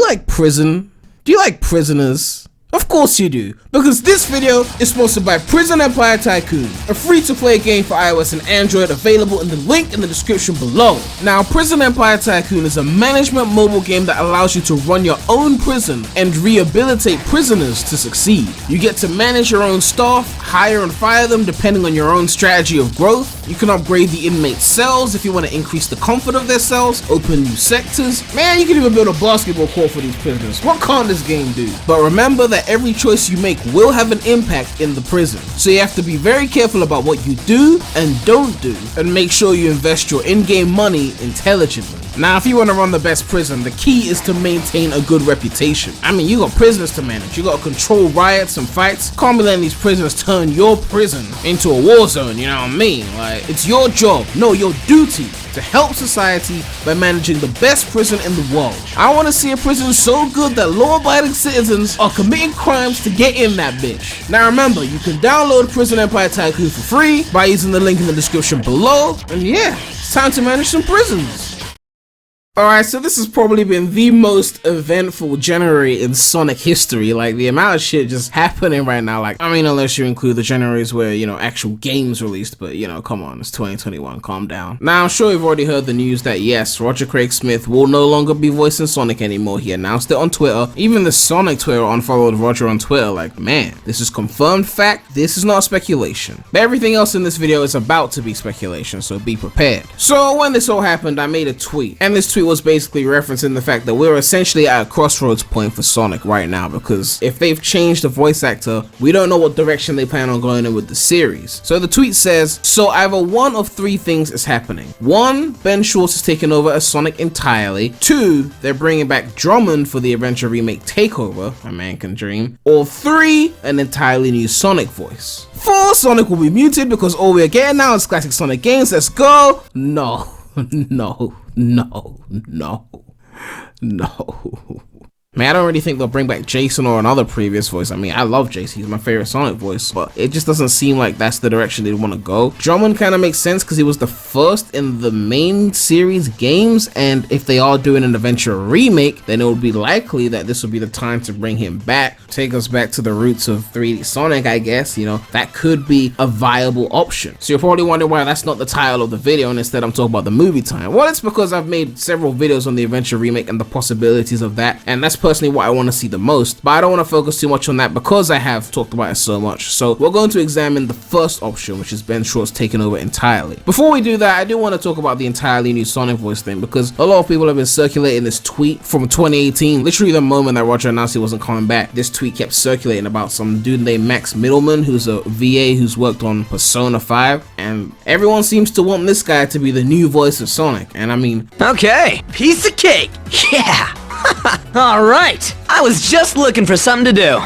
like prison? Do you like prisoners? Of course you do, because this video is sponsored by Prison Empire Tycoon, a free-to-play game for iOS and Android available in the link in the description below. Now, Prison Empire Tycoon is a management mobile game that allows you to run your own prison and rehabilitate prisoners to succeed. You get to manage your own staff, hire and fire them depending on your own strategy of growth. You can upgrade the inmate cells if you want to increase the comfort of their cells, open new sectors. Man, you can even build a basketball court for these prisoners. What can't this game do? But remember that every choice you make will have an impact in the prison, so you have to be very careful about what you do and don't do, and make sure you invest your in-game money intelligently. Now, if you want to run the best prison, the key is to maintain a good reputation. I mean, you got prisoners to manage, you got to control riots and fights. Can't be letting these prisoners turn your prison into a war zone, you know what I mean? Like, it's your job, no, your duty, to help society by managing the best prison in the world. I want to see a prison so good that law-abiding citizens are committing crimes to get in that bitch. Now remember, you can download Prison Empire Tycoon for free by using the link in the description below, and yeah, it's time to manage some prisons. Alright, so this has probably been the most eventful January in Sonic history. Like, the amount of shit just happening right now. Like, I mean, unless you include the Januaries where, you know, actual games released, but, you know, come on, it's 2021, calm down. Now, I'm sure you've already heard the news that, yes, Roger Craig Smith will no longer be voicing Sonic anymore. He announced it on Twitter. Even the Sonic Twitter unfollowed Roger on Twitter. Like, man, this is confirmed fact. This is not speculation. But everything else in this video is about to be speculation, so be prepared. So, when this all happened, I made a tweet, and this tweet was basically referencing the fact that we're essentially at a crossroads point for Sonic right now, because if they've changed the voice actor, we don't know what direction they plan on going in with the series. So the tweet says, so either one of three things is happening. 1, Ben Schwartz is taking over as Sonic entirely. 2, they're bringing back Drummond for the Adventure Remake Takeover, A Man Can Dream. Or 3, an entirely new Sonic voice. 4, Sonic will be muted because all we're getting now is classic Sonic games. Let's go. No. No. Man, I don't really think they'll bring back Jason or another previous voice. I mean, I love Jason, he's my favorite Sonic voice, but it just doesn't seem like that's the direction they want to go. Drummond kind of makes sense because he was the first in the main series games, and if they are doing an Adventure remake, then it would be likely that this would be the time to bring him back, take us back to the roots of 3D Sonic, I guess. You know, that could be a viable option. So you're probably wondering why that's not the title of the video, and instead I'm talking about the movie time. Well, it's because I've made several videos on the Adventure remake and the possibilities of that, and that's personally what I want to see the most, but I don't want to focus too much on that because I have talked about it so much. So we're going to examine the first option, which is Ben Schwartz taking over entirely. Before we do that, I do want to talk about the entirely new Sonic voice thing, because a lot of people have been circulating this tweet from 2018, literally the moment that Roger announced he wasn't coming back. This tweet kept circulating about some dude named Max Middleman, who's a VA who's worked on Persona 5, and everyone seems to want this guy to be the new voice of Sonic. And I mean, okay, piece of cake, yeah. Alright, I was just looking for something to do.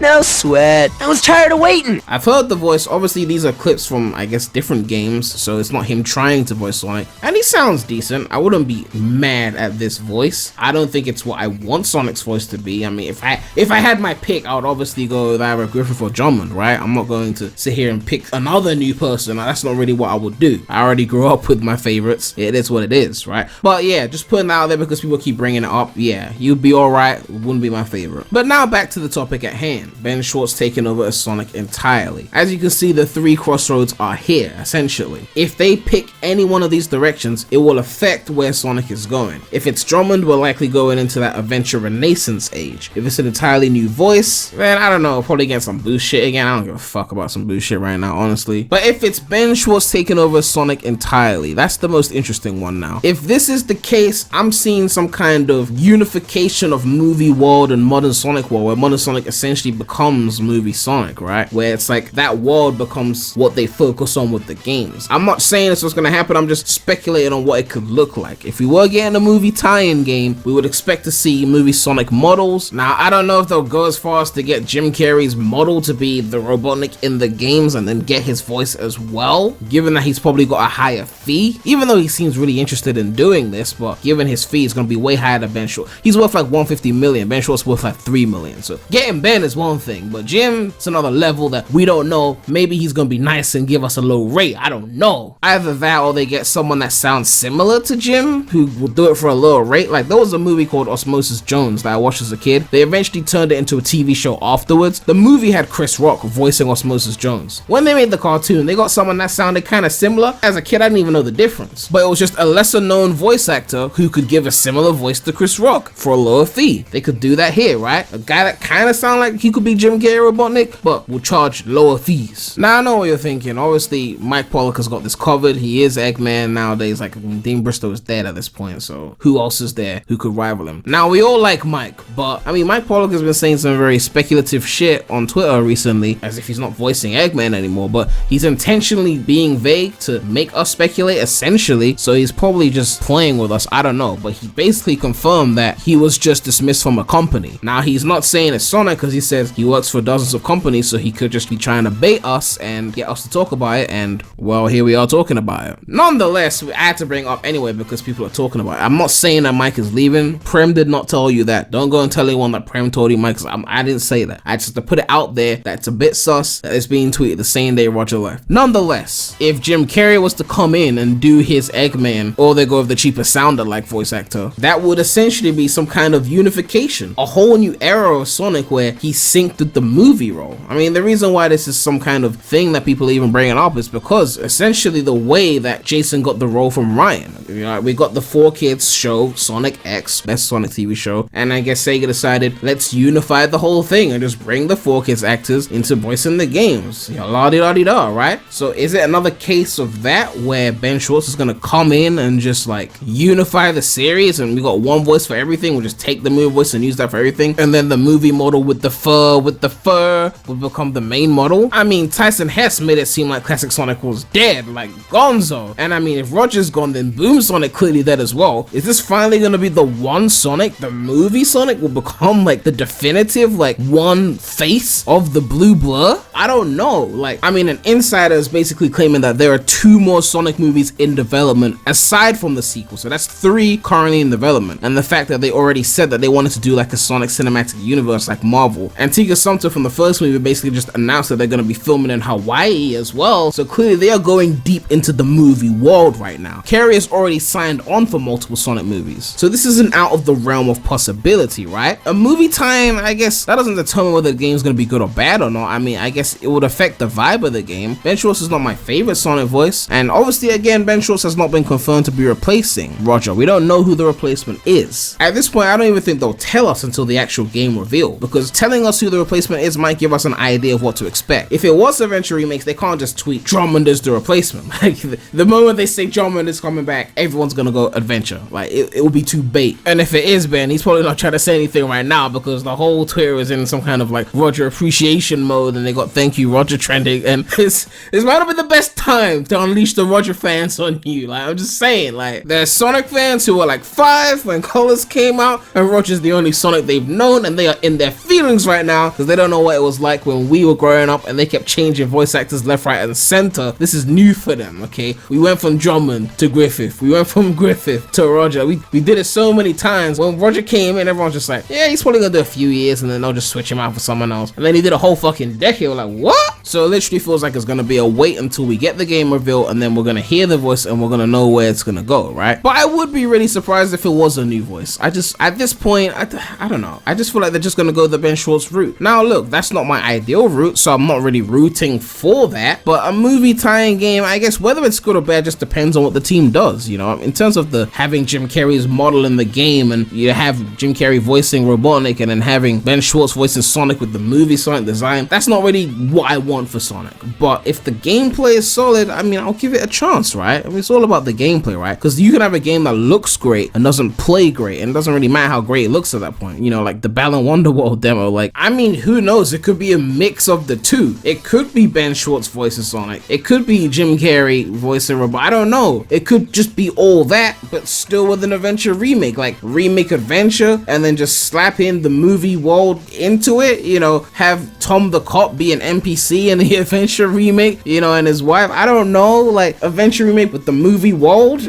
No sweat, I was tired of waiting. I've heard the voice. Obviously these are clips from, I guess, different games, so it's not him trying to voice Sonic, and he sounds decent. I wouldn't be mad at this voice. I don't think it's what I want Sonic's voice to be. I mean, if I had my pick, I would obviously go with either Griffith or Drummond, right? I'm not going to sit here and pick another new person. That's not really what I would do. I already grew up with my favorites. It is what it is, right? But yeah, just putting it out there because people keep bringing it up. Yeah, you'd be alright, wouldn't be my favorite. But now back to the topic at hand. Ben Schwartz taking over as Sonic entirely. As you can see, the three crossroads are here, essentially. If they pick any one of these directions, it will affect where Sonic is going. If it's Drummond, we're likely going into that Adventure Renaissance age. If it's an entirely new voice, then I don't know, probably get some boost shit again. I don't give a fuck about some boost shit right now, honestly. But if it's Ben Schwartz taking over Sonic entirely, that's the most interesting one now. If this is the case, I'm seeing some kind of unification of movie world and modern Sonic world, where modern Sonic essentially becomes movie Sonic, right? Where it's like that world becomes what they focus on with the games. I'm not saying this was gonna happen, I'm just speculating on what it could look like. If we were getting a movie tie-in game, we would expect to see movie Sonic models. Now, I don't know if they'll go as far as to get Jim Carrey's model to be the Robotnik in the games and then get his voice as well, given that he's probably got a higher fee, even though he seems really interested in doing this. But given his fee is gonna be way higher than Ben Schwartz. He's worth like 150 million, Ben Schwartz worth like 3 million, so getting Ben is one thing, but Jim's another level that we don't know. Maybe he's gonna be nice and give us a low rate, I don't know. Either that or they get someone that sounds similar to Jim who will do it for a lower rate. Like there was a movie called Osmosis Jones that I watched as a kid. They eventually turned it into a TV show afterwards. The movie had Chris Rock voicing Osmosis Jones. When they made the cartoon, they got someone that sounded kind of similar. As a kid, I didn't even know the difference, but it was just a lesser known voice actor who could give a similar voice to Chris Rock for a lower fee. They could do that here, right? A guy that kind of sounds like he could be Jim Carrey Robotnik, but will charge lower fees. Now I know what you're thinking. Obviously, Mike Pollock has got this covered. He is Eggman nowadays. Like Dean Bristow is dead at this point, so who else is there who could rival him? Now we all like Mike, but I mean Mike Pollock has been saying some very speculative shit on Twitter recently, as if he's not voicing Eggman anymore, but he's intentionally being vague to make us speculate essentially, so he's probably just playing with us, I don't know, but he basically confirmed that he was just dismissed from a company. Now he's not saying it's Sonic because he says he works for dozens of companies, so he could just be trying to bait us and get us to talk about it, and well, here we are talking about it. Nonetheless, I had to bring it up anyway because people are talking about it. I'm not saying that Mike is leaving. Prem did not tell you that. Don't go and tell anyone that Prem told you Mike, I didn't say that. I just to put it out there that it's a bit sus that it's being tweeted the same day Roger left. Nonetheless, if Jim Carrey was to come in and do his Eggman, or they go with the cheaper sounder like voice actor, that would essentially be some kind of unification, a whole new era of Sonic where he synced with the movie role. I mean, the reason why this is some kind of thing that people are even bringing up is because essentially the way that Jason got the role from Ryan. You know, we got the 4Kids show, Sonic X, best Sonic TV show, and I guess Sega decided, let's unify the whole thing and just bring the 4Kids actors into voicing the games. You know, la-di-da-di-da, right? So is it another case of that where Ben Schwartz is gonna come in and just like unify the series and we got one voice for everything? We'll just take the movie voice and use that for everything, and then the movie model with the fur will become the main model? I mean, Tyson Hess made it seem like classic Sonic was dead, like Gonzo. And I mean, if Roger's gone, then Boom Sonic clearly dead as well. Is this finally gonna be the one Sonic? The movie Sonic will become like the definitive like one face of the blue blur? I don't know. Like, I mean, an insider is basically claiming that there are 2 more Sonic movies in development aside from the sequel, so that's 3 currently in development. And the fact that they already said that they wanted to do like a Sonic cinematic universe like Marvel. And Tika Sumpter from the first movie basically just announced that they're going to be filming in Hawaii as well, so clearly they are going deep into the movie world right now. Carrey has already signed on for multiple Sonic movies, so this isn't out of the realm of possibility, right? A movie time, I guess that doesn't determine whether the game's going to be good or bad or not. I mean, I guess it would affect the vibe of the game. Ben Schwartz is not my favorite Sonic voice, and obviously again, Ben Schwartz has not been confirmed to be replacing Roger. We don't know who the replacement is. At this point, I don't even think they'll tell us until the actual game reveal, because telling us who the replacement is might give us an idea of what to expect. If it was Adventure Remakes, they can't just tweet Drummond is the replacement. Like the moment they say Drummond is coming back, everyone's gonna go Adventure. Like it will be too bait. And if it is Ben, he's probably not trying to say anything right now because the whole Twitter is in some kind of like Roger appreciation mode, and they got thank you Roger trending, and this might have been the best time to unleash the Roger fans on you. Like, I'm just saying, like, there's Sonic fans who were like 5 when Colors came out, and Roger's the only Sonic they've known, and they are in their feelings right now because they don't know what it was like when we were growing up and they kept changing voice actors left, right, and center. This is new for them, okay? We went from Drummond to Griffith. We went from Griffith to Roger. We did it so many times. When Roger came in, everyone's just like, yeah, he's probably gonna do a few years and then they'll just switch him out for someone else. And then he did a whole fucking decade. We're like, what? So it literally feels like it's gonna be a wait until we get the game reveal, and then we're gonna hear the voice and we're gonna know where it's gonna go, right? But I would be really surprised if it was a new voice. I just, at this point, I don't know. I just feel like they're just gonna go the Ben Schwartz route. Now look, that's not my ideal route, so I'm not really rooting for that. But a movie tie-in game, I guess whether it's good or bad just depends on what the team does, you know? In terms of the having Jim Carrey's model in the game, and you have Jim Carrey voicing Robotnik, and then having Ben Schwartz voicing Sonic with the movie Sonic design, that's not really what I want for Sonic. But if the gameplay is solid, I mean, I'll give it a chance, right? I mean, it's all about the gameplay, right? Because you can have a game that looks great and doesn't play great, and it doesn't really matter how great it looks at that point. You know, like the Balan Wonderworld demo, like, I mean, who knows? It could be a mix of the two. It could be Ben Schwartz voicing Sonic. It could be Jim Carrey voicing Robot. I don't know. It could just be all that, but still with an Adventure remake, like remake Adventure and then just slap in the movie world into it, you know, have Tom the Cop be an NPC in the Adventure remake, you know, and his wife. I don't know, like Adventure remake with the movie world.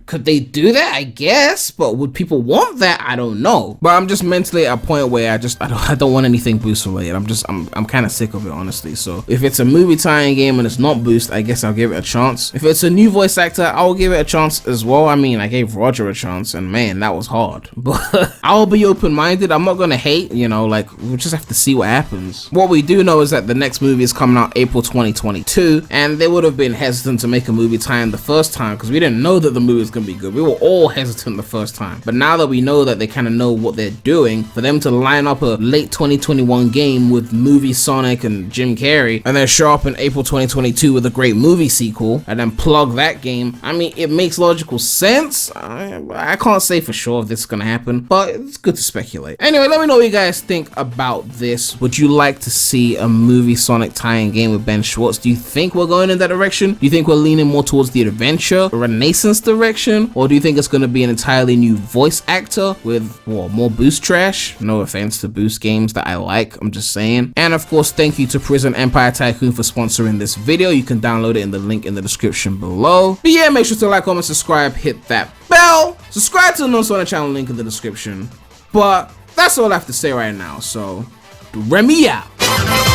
could they do that? I guess, but would people want that? I don't know. But I'm just mentally at a point where I don't want anything boost related. I'm kind of sick of it, honestly. So if it's a movie tie-in game and it's not boost, I guess I'll give it a chance. If it's a new voice actor, I'll give it a chance as well. I mean, I gave Roger a chance, and man, that was hard. But I'll be open-minded. I'm not gonna hate, you know, like, we'll just have to see what happens. What we do know is that the next movie is coming out April 2022, and they would have been hesitant to make a movie tie-in the first time because we didn't know that the movie was gonna be good. We were all hesitant the first time, but now that we know that they kind of know what they're doing, for them to line up a late 2021 game with movie Sonic and Jim Carrey, and then show up in April 2022 with a great movie sequel, and then plug that game, I mean, it makes logical sense. I can't say for sure if this is gonna happen, but it's good to speculate. Anyway, let me know what you guys think about this. Would you like to see a movie Sonic tie-in game with Ben Schwartz? Do you think we're going in that direction? Do you think we're leaning more towards the adventure or renaissance direction? Or do you think it's going to be an entirely new voice actor with more boost trash? No offense to boost games that I like, I'm just saying. And of course, thank you to Prison Empire Tycoon for sponsoring this video. You can download it in the link in the description below. But yeah, make sure to like, comment, subscribe, hit that bell, subscribe to the non-Sonic channel, link in the description. But that's all I have to say right now, so Premy out.